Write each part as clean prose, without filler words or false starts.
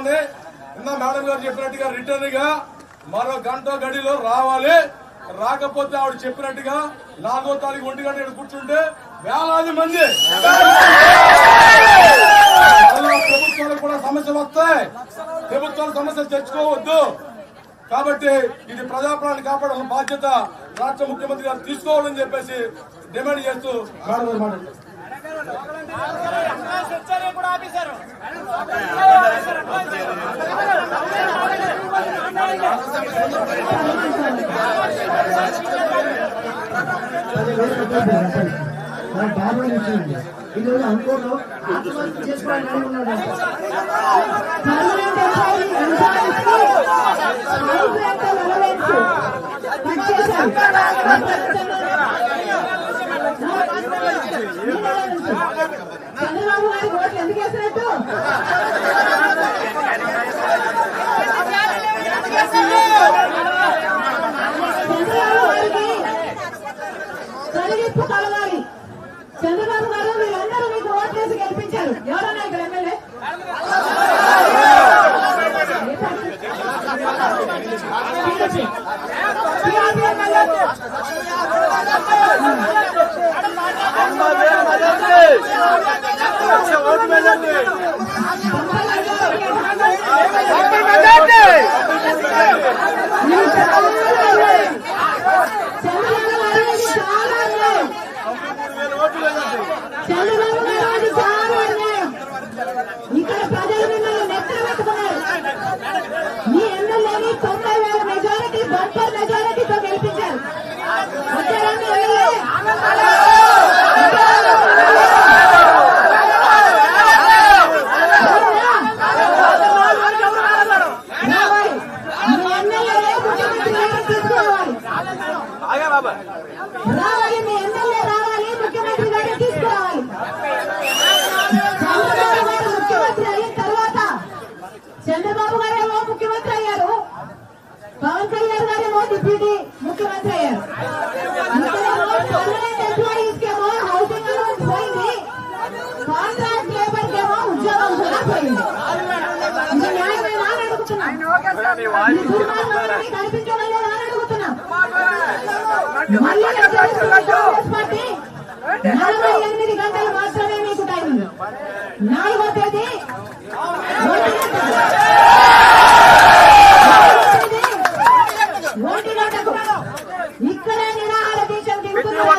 తీసుకొని మేడం గారు చెప్పినట్టుగా రిటర్న్ గా మరో గంట గడిలో రావాలి. రాకపోతే ఆవిడ చెప్పినట్టుగా 4వ తారీఖు 1 గంట కూర్చుంటే వేలాది మంది ప్రభుత్వాలకు కూడా సమస్యలు వస్తాయి. ప్రభుత్వాలు సమస్యలు తెచ్చుకోవద్దు. కాబట్టి ఇది ప్రజాప్రాణాన్ని కాపాడాల్సిన బాధ్యత రాష్ట్ర ముఖ్యమంత్రి గారు తీసుకోవాలని చెప్పేసి డిమాండ్ చేస్తూ మాట్లాడుతున్నారు. ఈరోజు అనుకోను ఆత్మహత్య చేసుకోవాలని ఉన్నాడు. చంద్రబాబు గారికి ఓట్లు ఎందుకు వేసినట్టు చంద్రబాబు గారికి తొలగింపు కలగాలి. చంద్రబాబు గారు వీళ్ళందరూ మీకు ఓట్లేసి గెలిపించారు. ఎవరన్నా ఇక్కడ ఎమ్మెల్యే ఇక్కడ ప్రజలు మిమ్మల్ని నెత్తిన పెట్టుకున్నారు. మీ ఎమ్మెల్యేని 90,000 మెజారిటీ బంపర్ మెజారిటీతో గెలిపించారు. రావాలి, మీ ఎమ్మెల్యే రావాలి, ముఖ్యమంత్రి గారు తీసుకురావాలి. చంద్రబాబు గారు ముఖ్యమంత్రి అయిన తర్వాత చంద్రబాబు గారేమో ముఖ్యమంత్రి అయ్యారు, పవన్ కళ్యాణ్ గారేమో డిప్యూటీ ముఖ్యమంత్రి అయ్యారు. పర్మనెంట్ ఎంప్లాయీస్ కేమో హౌసింగ్ అలౌన్స్ పోయింది, కాంట్రాక్ట్ లేబర్ కేమో ఉద్యోగం కూడా పోయింది. ఇది న్యాయమేనా అని అడుగుతున్నాం. కనిపించడం లేదా అని అడుగుతున్నాం. మళ్ళీ పార్టీ 48 గంటలు మాత్రమే మీకు టైం ఉంది. 4వ తేదీ 1 గంటకు ఇక్కడే నిరాహార దీక్షలు దిగుతున్నారు.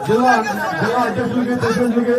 జిల్లా అధ్యక్షులకి ప్రెసిడెంట్లకి